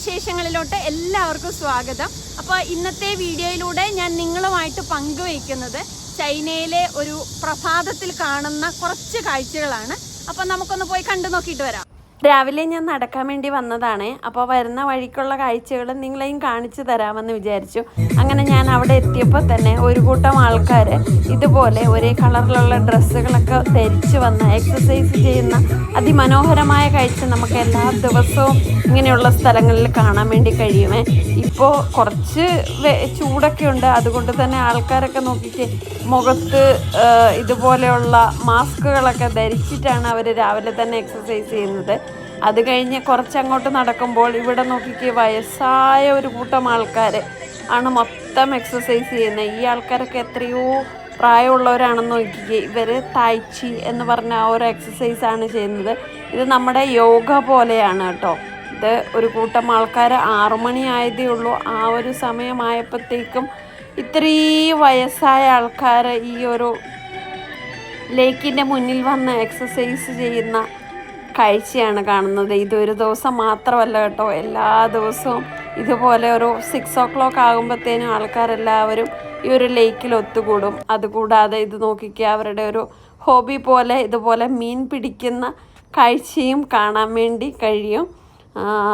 വിശേഷങ്ങളിലോട്ട് എല്ലാവർക്കും സ്വാഗതം. അപ്പോൾ ഇന്നത്തെ വീഡിയോയിലൂടെ ഞാൻ നിങ്ങളുമായിട്ട് പങ്കുവയ്ക്കുന്നത് ചൈനയിലെ ഒരു പ്രഭാതത്തിൽ കാണുന്ന കുറച്ച് കാഴ്ചകളാണ്. അപ്പോൾ നമുക്കൊന്ന് പോയി കണ്ടു നോക്കിയിട്ട് വരാം. രാവിലെ ഞാൻ നടക്കാൻ വേണ്ടി വന്നതാണ്. അപ്പോൾ വരുന്ന വഴിക്കുള്ള കാഴ്ചകൾ നിങ്ങളെയും കാണിച്ചു തരാമെന്ന് വിചാരിച്ചു. അങ്ങനെ ഞാൻ അവിടെ എത്തിയപ്പോൾ തന്നെ ഒരു കൂട്ടം ആൾക്കാർ ഇതുപോലെ ഒരേ കളറിലുള്ള ഡ്രസ്സുകളൊക്കെ ധരിച്ച് വന്ന് എക്സസൈസ് ചെയ്യുന്ന അതിമനോഹരമായ കാഴ്ച നമുക്ക് എല്ലാ ദിവസവും ഇങ്ങനെയുള്ള സ്ഥലങ്ങളിൽ കാണാൻ വേണ്ടി കഴിയുമേ. ഇപ്പോൾ കുറച്ച് ചൂടൊക്കെ ഉണ്ട്, അതുകൊണ്ട് തന്നെ ആൾക്കാരൊക്കെ നോക്കിയിട്ട് മുഖത്ത് ഇതുപോലെയുള്ള മാസ്കുകളൊക്കെ ധരിച്ചിട്ടാണ് അവർ രാവിലെ തന്നെ എക്സസൈസ് ചെയ്യുന്നത്. അത് കഴിഞ്ഞ് കുറച്ചങ്ങോട്ട് നടക്കുമ്പോൾ ഇവിടെ നോക്കിക്ക് വയസ്സായ ഒരു കൂട്ടം ആൾക്കാർ ആണ് മൊത്തം എക്സസൈസ് ചെയ്യുന്നത്. ഈ ആൾക്കാരൊക്കെ എത്രയോ പ്രായമുള്ളവരാണെന്ന് നോക്കിക്കുക. ഇവർ തായ്ച്ചി എന്ന് പറഞ്ഞ ആ ഒരു എക്സസൈസാണ് ചെയ്യുന്നത്. ഇത് നമ്മുടെ യോഗ പോലെയാണ് കേട്ടോ. ഇത് ഒരു കൂട്ടം ആൾക്കാർ 6 മണി ആയതേ ഉള്ളൂ. ആ ഒരു സമയമായപ്പോഴത്തേക്കും ഇത്രയും വയസ്സായ ആൾക്കാർ ഈ ഒരു ലേക്കിൻ്റെ മുന്നിൽ വന്ന് എക്സസൈസ് ചെയ്യുന്ന കാഴ്ചയാണ് കാണുന്നത്. ഇതൊരു ദിവസം മാത്രമല്ല കേട്ടോ, എല്ലാ ദിവസവും ഇതുപോലെ ഒരു 6 o'clock ആകുമ്പോഴത്തേനും ആൾക്കാരെല്ലാവരും ഈ ഒരു ലേക്കിൽ ഒത്തുകൂടും. അതുകൂടാതെ ഇത് നോക്കിക്കുക, അവരുടെ ഒരു ഹോബി പോലെ ഇതുപോലെ മീൻ പിടിക്കുന്ന കാഴ്ചയും കാണാൻ വേണ്ടി കഴിയും.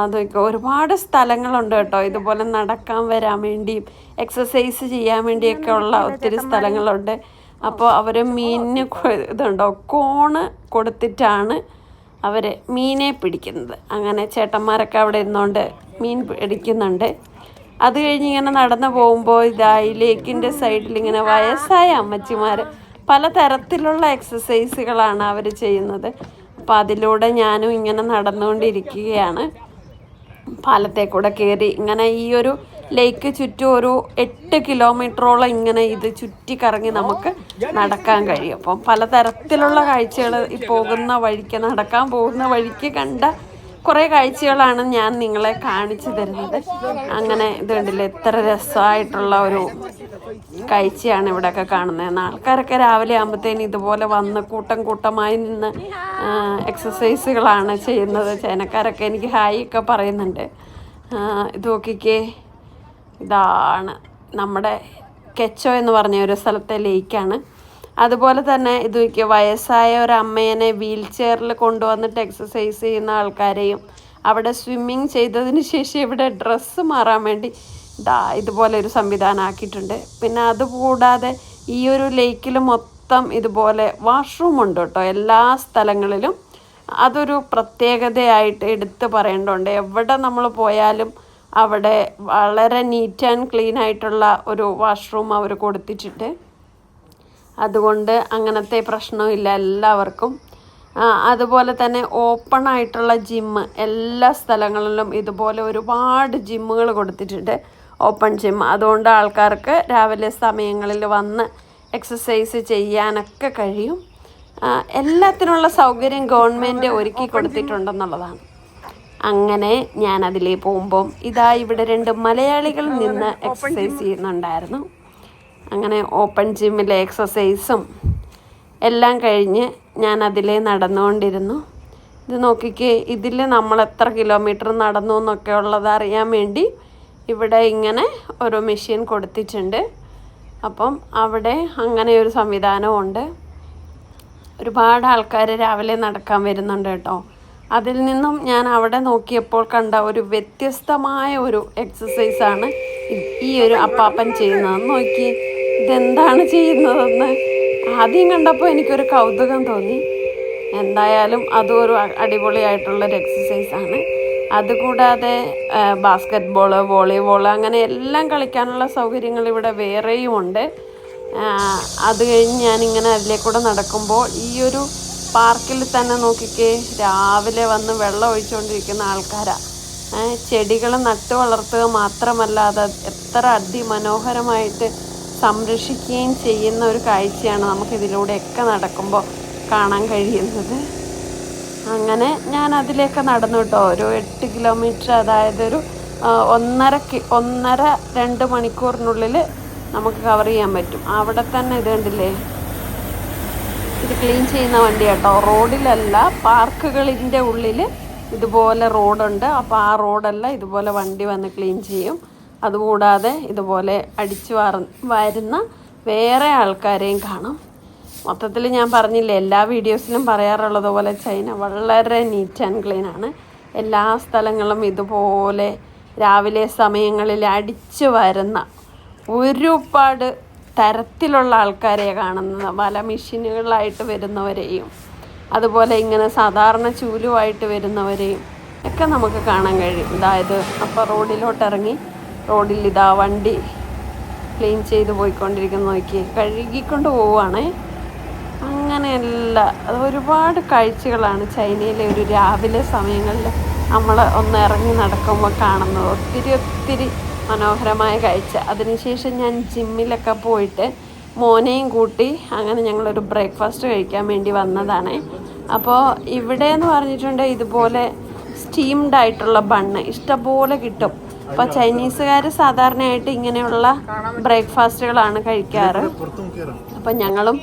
അതൊക്കെ ഒരുപാട് സ്ഥലങ്ങളുണ്ട് കേട്ടോ, ഇതുപോലെ നടക്കാൻ വരാൻ വേണ്ടിയും എക്സസൈസ് ചെയ്യാൻ വേണ്ടിയൊക്കെ ഉള്ള ഒത്തിരി സ്ഥലങ്ങളുണ്ട്. അപ്പോൾ അവർ മീനിന് ഇതുണ്ടോ കോണ് കൊടുത്തിട്ടാണ് അവർ മീനെ പിടിക്കുന്നത്. അങ്ങനെ ചേട്ടന്മാരൊക്കെ അവിടെ ഇരുന്നുകൊണ്ട് മീൻ പിടിക്കുന്നുണ്ട്. അത് കഴിഞ്ഞ് ഇങ്ങനെ നടന്നു പോകുമ്പോൾ ഈ ലേക്കിൻ്റെ സൈഡിൽ ഇങ്ങനെ വയസ്സായ അമ്മച്ചിമാർ പലതരത്തിലുള്ള എക്സസൈസുകളാണ് അവർ ചെയ്യുന്നത്. അപ്പോൾ അതിലൂടെ ഞാനും ഇങ്ങനെ നടന്നുകൊണ്ടിരിക്കുകയാണ്. പാലത്തെ കൂടെ കയറി ഇങ്ങനെ ഈ ഒരു ലേക്ക് ചുറ്റും ഒരു 8 കിലോമീറ്ററോളം ഇങ്ങനെ ഇത് ചുറ്റിക്കറങ്ങി നമുക്ക് നടക്കാൻ കഴിയും. അപ്പം പലതരത്തിലുള്ള കാഴ്ചകൾ ഈ നടക്കാൻ പോകുന്ന വഴിക്ക് കണ്ട കുറേ കാഴ്ചകളാണ് ഞാൻ നിങ്ങളെ കാണിച്ചു തരുന്നത്. അങ്ങനെ ഇത് കണ്ടില്ലേ, എത്ര രസമായിട്ടുള്ള ഒരു കാഴ്ചയാണ് ഇവിടെയൊക്കെ കാണുന്നത്. ആൾക്കാരൊക്കെ രാവിലെ ആകുമ്പോഴത്തേന് ഇതുപോലെ വന്ന് കൂട്ടമായി നിന്ന് എക്സസൈസുകളാണ് ചെയ്യുന്നത്. ചൈനക്കാരൊക്കെ എനിക്ക് ഹായ് ഒക്കെ പറയുന്നുണ്ട്. ഇത് നോക്കിക്കേ, ഇതാണ് നമ്മുടെ കെച്ചോ എന്ന് പറഞ്ഞ ഒരു സ്ഥലത്തെ ലേക്കാണ്. അതുപോലെ തന്നെ ഇത് നോക്കിയ വയസ്സായ ഒരു അമ്മേനെ വീൽ ചെയറിൽ കൊണ്ടുവന്നിട്ട് എക്സസൈസ് ചെയ്യുന്ന ആൾക്കാരെയും അവിടെ സ്വിമ്മിങ് ചെയ്തതിന് ശേഷം ഇവിടെ ഡ്രസ്സ് മാറാൻ വേണ്ടി ഇതുപോലെ ഒരു സംവിധാനം ആക്കിയിട്ടുണ്ട്. പിന്നെ അതുകൂടാതെ ഈ ഒരു ലേക്കിൽ മൊത്തം ഇതുപോലെ വാഷ്റൂം ഉണ്ട് കേട്ടോ, എല്ലാ സ്ഥലങ്ങളിലും. അതൊരു പ്രത്യേകതയായിട്ട് എടുത്ത് പറയേണ്ടതുണ്ട്. എവിടെ നമ്മൾ പോയാലും അവിടെ വളരെ നീറ്റ് ആൻഡ് ക്ലീൻ ആയിട്ടുള്ള ഒരു വാഷ്റൂം അവർ കൊടുത്തിട്ടുണ്ട്. അതുകൊണ്ട് അങ്ങനത്തെ പ്രശ്നമില്ല എല്ലാവർക്കും. അതുപോലെ തന്നെ ഓപ്പൺ ആയിട്ടുള്ള ജിമ്മ് എല്ലാ സ്ഥലങ്ങളിലും ഇതുപോലെ ഒരുപാട് ജിമ്മുകൾ കൊടുത്തിട്ടുണ്ട്, ഓപ്പൺ ജിം. അതുകൊണ്ട് ആൾക്കാർക്ക് രാവിലെ സമയങ്ങളിൽ വന്ന് എക്സസൈസ് ചെയ്യാനൊക്കെ കഴിയും. എല്ലാത്തിനുള്ള സൗകര്യം ഗവൺമെൻറ് ഒരുക്കി കൊടുത്തിട്ടുണ്ടെന്നുള്ളതാണ്. അങ്ങനെ ഞാൻ അതിലേ പോകുമ്പം ഇവിടെ 2 മലയാളികൾ നിന്ന് എക്സസൈസ് ചെയ്യുന്നുണ്ടായിരുന്നു. അങ്ങനെ ഓപ്പൺ ജിമ്മിലെ എക്സസൈസും എല്ലാം കഴിഞ്ഞ് ഞാൻ അതിലേ നടന്നുകൊണ്ടിരുന്നു. ഇത് നോക്കിക്കേ, ഇതിൽ നമ്മൾ എത്ര കിലോമീറ്റർ നടന്നു എന്നൊക്കെ ഉള്ളത് അറിയാൻ വേണ്ടി ഇവിടെ ഇങ്ങനെ ഒരു മെഷീൻ കൊടുത്തിട്ടുണ്ട്. അപ്പം അവിടെ അങ്ങനെ ഒരു സംവിധാനമുണ്ട്. ഒരുപാട് ആൾക്കാർ രാവിലെ നടക്കാൻ വരുന്നുണ്ട് കേട്ടോ. അതിൽ നിന്നും ഞാൻ അവിടെ നോക്കിയപ്പോൾ കണ്ട ഒരു വ്യത്യസ്തമായ ഒരു എക്സസൈസാണ് ഈ ഒരു അപ്പാപ്പൻ ചെയ്യുന്നതെന്ന് നോക്കി. ഇതെന്താണ് ചെയ്യുന്നതെന്ന് ആദ്യം കണ്ടപ്പോൾ എനിക്കൊരു കൗതുകം തോന്നി. എന്തായാലും അതും ഒരു അടിപൊളിയായിട്ടുള്ളൊരു എക്സസൈസാണ്. അതുകൂടാതെ ബാസ്കറ്റ് ബോള്, വോളിബോൾ അങ്ങനെ എല്ലാം കളിക്കാനുള്ള സൗകര്യങ്ങൾ ഇവിടെ വേറെയും ഉണ്ട്. അത് കഴിഞ്ഞ് ഞാനിങ്ങനെ അതിലേക്കൂടെ നടക്കുമ്പോൾ ഈ ഒരു പാർക്കിൽ തന്നെ നോക്കിക്കേ, രാവിലെ വന്ന് വെള്ളം ഒഴിച്ചുകൊണ്ടിരിക്കുന്ന ആൾക്കാരാണ്. ചെടികൾ നട്ടു വളർത്തുക മാത്രമല്ല, അത് എത്ര അതിമനോഹരമായിട്ട് സംരക്ഷിക്കുകയും ചെയ്യുന്ന ഒരു കാഴ്ചയാണ് നമുക്കിതിലൂടെയൊക്കെ നടക്കുമ്പോൾ കാണാൻ കഴിയുന്നത്. അങ്ങനെ ഞാൻ അതിലേക്ക് നടന്നു കേട്ടോ. ഒരു 8 കിലോമീറ്റർ, അതായത് ഒരു 1.5-2 മണിക്കൂറിനുള്ളിൽ നമുക്ക് കവർ ചെയ്യാൻ പറ്റും. അവിടെ തന്നെ ഇത് കണ്ടില്ലേ, ഇത് ക്ലീൻ ചെയ്യുന്ന വണ്ടി കേട്ടോ, റോഡിലല്ല, പാർക്കുകളിൻ്റെ ഉള്ളിൽ ഇതുപോലെ റോഡുണ്ട്. അപ്പോൾ ആ റോഡെല്ലാം ഇതുപോലെ വണ്ടി വന്ന് ക്ലീൻ ചെയ്യും. അതുകൂടാതെ ഇതുപോലെ അടിച്ചു വരുന്ന വേറെ ആൾക്കാരെയും കാണും. മൊത്തത്തിൽ ഞാൻ പറഞ്ഞില്ലേ, എല്ലാ വീഡിയോസിലും പറയാറുള്ളത് പോലെ ചൈന വളരെ നീറ്റ് ആൻഡ് ക്ലീൻ ആണ്. എല്ലാ സ്ഥലങ്ങളും ഇതുപോലെ രാവിലെ സമയങ്ങളിൽ അടിച്ചു വരുന്ന ഒരുപാട് തരത്തിലുള്ള ആൾക്കാരെ കാണുന്നത്. പല മെഷീനുകളിലായിട്ട് വരുന്നവരെയും അതുപോലെ ഇങ്ങനെ സാധാരണ ചൂലുമായിട്ട് വരുന്നവരെയും ഒക്കെ നമുക്ക് കാണാൻ കഴിയും. അതായത് അപ്പോൾ റോഡിലോട്ടിറങ്ങി റോഡിൽ ഇതാ വണ്ടി ക്ലീൻ ചെയ്ത് പോയിക്കൊണ്ടിരിക്കുന്ന നോക്കി കഴുകിക്കൊണ്ട് പോവുകയാണേ. അങ്ങനെയല്ല, അത് ഒരുപാട് കാഴ്ചകളാണ് ചൈനയിലെ ഒരു രാവിലെ സമയങ്ങളിൽ നമ്മൾ ഒന്ന് ഇറങ്ങി നടക്കുമ്പോൾ കാണുന്നത്. ഒത്തിരി മനോഹരമായ കാഴ്ച. അതിനുശേഷം ഞാൻ ജിമ്മിലൊക്കെ പോയിട്ട് മോനെയും കൂട്ടി അങ്ങനെ ഞങ്ങളൊരു ബ്രേക്ക്ഫാസ്റ്റ് കഴിക്കാൻ വേണ്ടി വന്നതാണ്. അപ്പോൾ ഇവിടെ എന്ന് പറഞ്ഞിട്ടുണ്ട് ഇതുപോലെ സ്റ്റീംഡ് ആയിട്ടുള്ള ബണ്ണ് ഇഷ്ടംപോലെ കിട്ടും. അപ്പോൾ ചൈനീസുകാർ സാധാരണയായിട്ട് ഇങ്ങനെയുള്ള ബ്രേക്ക്ഫാസ്റ്റുകളാണ് കഴിക്കാറ്. അപ്പം ഞങ്ങളും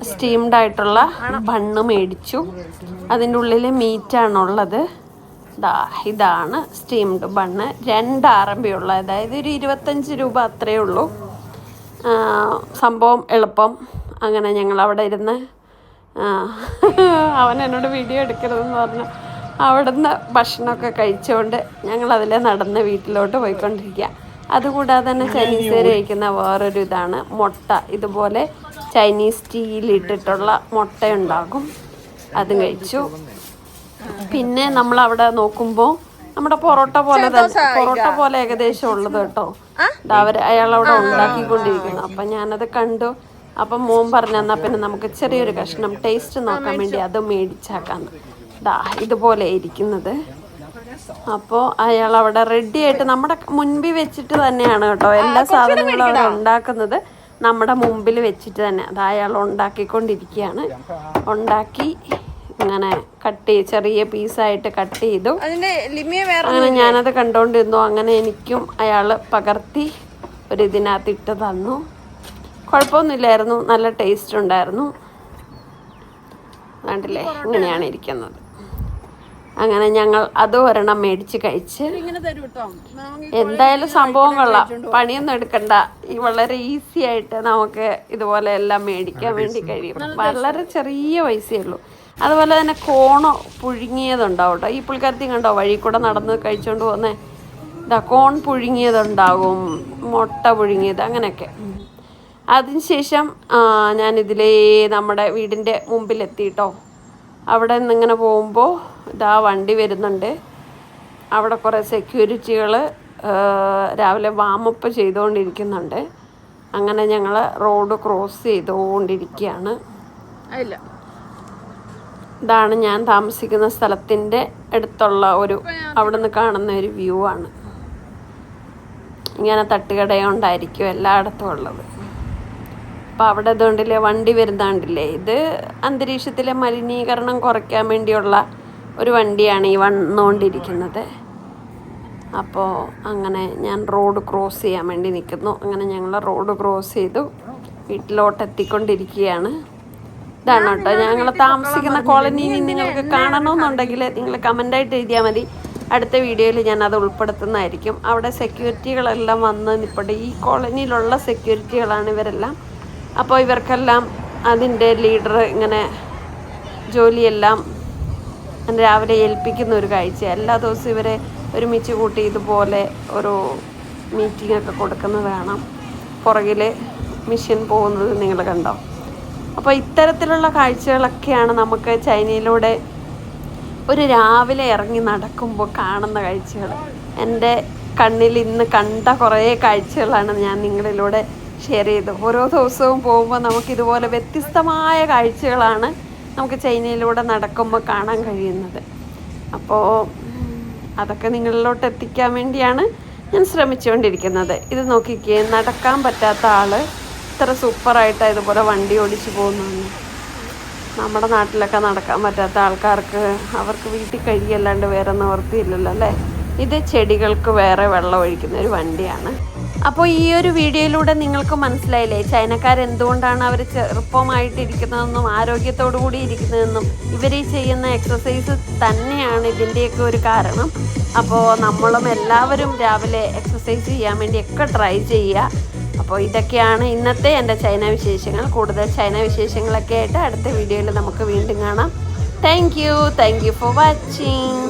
സ്റ്റീംഡ് ആയിട്ടുള്ള ബണ്ണ് മേടിച്ചു. അതിൻ്റെ ഉള്ളിൽ മീറ്റാണുള്ളത്. ഇതാണ് സ്റ്റീംഡ് ബണ്ണ്. 2 RMB ഉള്ള, അതായത് ഒരു 25 രൂപ അത്രയേ ഉള്ളൂ. സംഭവം എളുപ്പം. അങ്ങനെ ഞങ്ങൾ അവിടെ ഇരുന്ന് അവൻ എന്നോട് വീഡിയോ എടുക്കരുതെന്ന് പറഞ്ഞു അവിടുന്ന് ഭക്ഷണമൊക്കെ കഴിച്ചുകൊണ്ട് ഞങ്ങളതിലെ നടന്ന് വീട്ടിലോട്ട് പോയിക്കൊണ്ടിരിക്കുക. അതുകൂടാതെ തന്നെ ചൈനീസുകാർ കഴിക്കുന്ന വേറൊരു ഇതാണ് മുട്ട. ഇതുപോലെ ചൈനീസ് സ്റ്റീലിട്ടിട്ടുള്ള മുട്ടയുണ്ടാകും, അതും കഴിച്ചു. പിന്നെ നമ്മളവിടെ നോക്കുമ്പോൾ നമ്മുടെ പൊറോട്ട പോലെ ഏകദേശം ഉള്ളത് കേട്ടോ. അയാളവിടെ ഉണ്ടാക്കിക്കൊണ്ടിരിക്കുന്നു. അപ്പം ഞാനത് കണ്ടു. അപ്പം മോൻ പറഞ്ഞു എന്നാൽ പിന്നെ നമുക്ക് ചെറിയൊരു കഷ്ണം ടേസ്റ്റ് നോക്കാൻ വേണ്ടി അത് മേടിച്ചാക്കാന്ന്. ഇതുപോലെ ഇരിക്കുന്നത്. അപ്പോൾ അയാൾ അവിടെ റെഡി ആയിട്ട് നമ്മുടെ മുൻപിൽ വെച്ചിട്ട് തന്നെയാണ് കേട്ടോ എല്ലാ സാധനങ്ങളും അവിടെ ഉണ്ടാക്കുന്നത്. നമ്മുടെ മുമ്പിൽ വെച്ചിട്ട് തന്നെ അത് അയാൾ ഉണ്ടാക്കിക്കൊണ്ടിരിക്കുകയാണ്. ഉണ്ടാക്കി ഇങ്ങനെ ചെറിയ പീസായിട്ട് കട്ട് ചെയ്തു. അങ്ങനെ ഞാനത് കണ്ടോണ്ടിരുന്നു. അങ്ങനെ എനിക്കും അയാൾ പകർത്തി ഒരു ഇതിനകത്ത് ഇട്ട് തന്നു. കുഴപ്പമൊന്നുമില്ലായിരുന്നു, നല്ല ടേസ്റ്റ് ഉണ്ടായിരുന്നു. കണ്ടില്ലേ, ഇങ്ങനെയാണ് ഇരിക്കുന്നത്. അങ്ങനെ ഞങ്ങൾ അത് ഒരെണ്ണം മേടിച്ച് കഴിച്ച്. എന്തായാലും സംഭവം കൊള്ളാം, പണിയൊന്നും എടുക്കണ്ട. വളരെ ഈസി ആയിട്ട് നമുക്ക് ഇതുപോലെ എല്ലാം മേടിക്കാൻ വേണ്ടി കഴിയും. വളരെ ചെറിയ പൈസയേ ഉള്ളൂ. അതുപോലെ തന്നെ കോൺ പുഴുങ്ങിയതുണ്ടാവും കേട്ടോ. ഈ പുള്ളിക്കാരത്തി കണ്ടോ വഴി കൂടെ നടന്ന് കഴിച്ചുകൊണ്ട് പോകുന്നേ. കോൺ പുഴുങ്ങിയതുണ്ടാകും, മുട്ട പുഴുങ്ങിയത്, അങ്ങനെയൊക്കെ. അതിനുശേഷം ഞാനിതിലേ നമ്മുടെ വീടിൻ്റെ മുമ്പിലെത്തിയിട്ടോ. അവിടെ നിന്നിങ്ങനെ പോകുമ്പോൾ വണ്ടി വരുന്നുണ്ട്. അവിടെ കുറേ സെക്യൂരിറ്റികൾ രാവിലെ വാമപ്പ് ചെയ്തുകൊണ്ടിരിക്കുന്നുണ്ട്. അങ്ങനെ ഞങ്ങൾ റോഡ് ക്രോസ് ചെയ്തുകൊണ്ടിരിക്കുകയാണ്. ഇതാണ് ഞാൻ താമസിക്കുന്ന സ്ഥലത്തിൻ്റെ അടുത്തുള്ള അവിടെ നിന്ന് കാണുന്ന ഒരു വ്യൂ ആണ്. ഇങ്ങനെ തട്ടുകടയുണ്ടായിരിക്കും എല്ലായിടത്തും ഉള്ളത്. അപ്പോൾ അവിടെ ഇതുകൊണ്ടില്ലേ വണ്ടി വരുന്നുണ്ടില്ലേ, ഇത് അന്തരീക്ഷത്തിലെ മലിനീകരണം കുറയ്ക്കാൻ വേണ്ടിയുള്ള ഒരു വണ്ടിയാണ് ഈ വന്നുകൊണ്ടിരിക്കുന്നത്. അപ്പോൾ അങ്ങനെ ഞാൻ റോഡ് ക്രോസ് ചെയ്യാൻ വേണ്ടി നിൽക്കുന്നു. അങ്ങനെ ഞങ്ങൾ റോഡ് ക്രോസ് ചെയ്തു വീട്ടിലോട്ട് എത്തിക്കൊണ്ടിരിക്കുകയാണ്. ഇതാണ് കേട്ടോ ഞങ്ങൾ താമസിക്കുന്ന കോളനി. നിങ്ങൾക്ക് കാണണമെന്നുണ്ടെങ്കിൽ നിങ്ങൾ കമൻ്റായിട്ട് എഴുതിയാൽ മതി. അടുത്ത വീഡിയോയിൽ ഞാൻ അത് ഉൾപ്പെടുത്തുന്നതായിരിക്കും. അവിടെ സെക്യൂരിറ്റികളെല്ലാം വന്ന് നിൽപ്പുണ്ട്. ഈ കോളനിയിലുള്ള സെക്യൂരിറ്റികളാണ് ഇവരെല്ലാം. അപ്പോൾ ഇവർക്കെല്ലാം അതിൻ്റെ ലീഡർ ഇങ്ങനെ ജോലിയെല്ലാം രാവിലെ ഏൽപ്പിക്കുന്ന ഒരു കാഴ്ച. എല്ലാ ദിവസവും ഇവരെ ഒരുമിച്ച് കൂട്ടി ഇതുപോലെ ഒരു മീറ്റിംഗ് ഒക്കെ കൊടുക്കുന്നത് കാണാം. പുറകിൽ മിഷൻ പോകുന്നത് നിങ്ങൾ കണ്ടോ. അപ്പോൾ ഇത്തരത്തിലുള്ള കാഴ്ചകളൊക്കെയാണ് നമുക്ക് ചൈനയിലൂടെ ഒരു രാവിലെ ഇറങ്ങി നടക്കുമ്പോൾ കാണുന്ന കാഴ്ചകൾ. എൻ്റെ കണ്ണിൽ ഇന്ന് കണ്ട കുറേ കാഴ്ചകളാണ് ഞാൻ നിങ്ങളിലൂടെ ഷെയർ ചെയ്തു. ഓരോ ദിവസവും പോകുമ്പോൾ നമുക്കിതുപോലെ വ്യത്യസ്തമായ കാഴ്ചകളാണ് നമുക്ക് ചൈനയിലൂടെ നടക്കുമ്പോൾ കാണാൻ കഴിയുന്നത്. അപ്പോൾ അതൊക്കെ നിങ്ങളിലോട്ട് എത്തിക്കാൻ വേണ്ടിയാണ് ഞാൻ ശ്രമിച്ചുകൊണ്ടിരിക്കുന്നത്. ഇത് നോക്കിക്കേ, നടക്കാൻ പറ്റാത്ത ആൾ ഇത്ര സൂപ്പറായിട്ട് ഇതുപോലെ വണ്ടി ഓടിച്ച് പോകുന്നു. നമ്മുടെ നാട്ടിലൊക്കെ നടക്കാൻ പറ്റാത്ത ആൾക്കാർക്ക് അവർക്ക് വീട്ടിൽ കഴിയല്ലാണ്ട് വേറെ നിവൃത്തിയില്ലല്ലോ അല്ലേ. ഇത് ചെടികൾക്ക് വേറെ വെള്ളം ഒഴിക്കുന്ന ഒരു വണ്ടിയാണ്. അപ്പോൾ ഈ ഒരു വീഡിയോയിലൂടെ നിങ്ങൾക്ക് മനസ്സിലായില്ലേ ചൈനക്കാരെന്തുകൊണ്ടാണ് അവർ ചെറുപ്പമായിട്ടിരിക്കുന്നതെന്നും ആരോഗ്യത്തോടു കൂടി ഇരിക്കുന്നതെന്നും. ഇവർ ഈ ചെയ്യുന്ന എക്സസൈസ് തന്നെയാണ് ഇതിൻ്റെയൊക്കെ ഒരു കാരണം. അപ്പോൾ നമ്മളും എല്ലാവരും രാവിലെ എക്സസൈസ് ചെയ്യാൻ വേണ്ടിയൊക്കെ ട്രൈ ചെയ്യുക. അപ്പോൾ ഇതൊക്കെയാണ് ഇന്നത്തെ എൻ്റെ ചൈന വിശേഷങ്ങൾ. കൂടുതൽ ചൈന വിശേഷങ്ങളൊക്കെ ആയിട്ട് അടുത്ത വീഡിയോയിൽ നമുക്ക് വീണ്ടും കാണാം. Thank you for watching.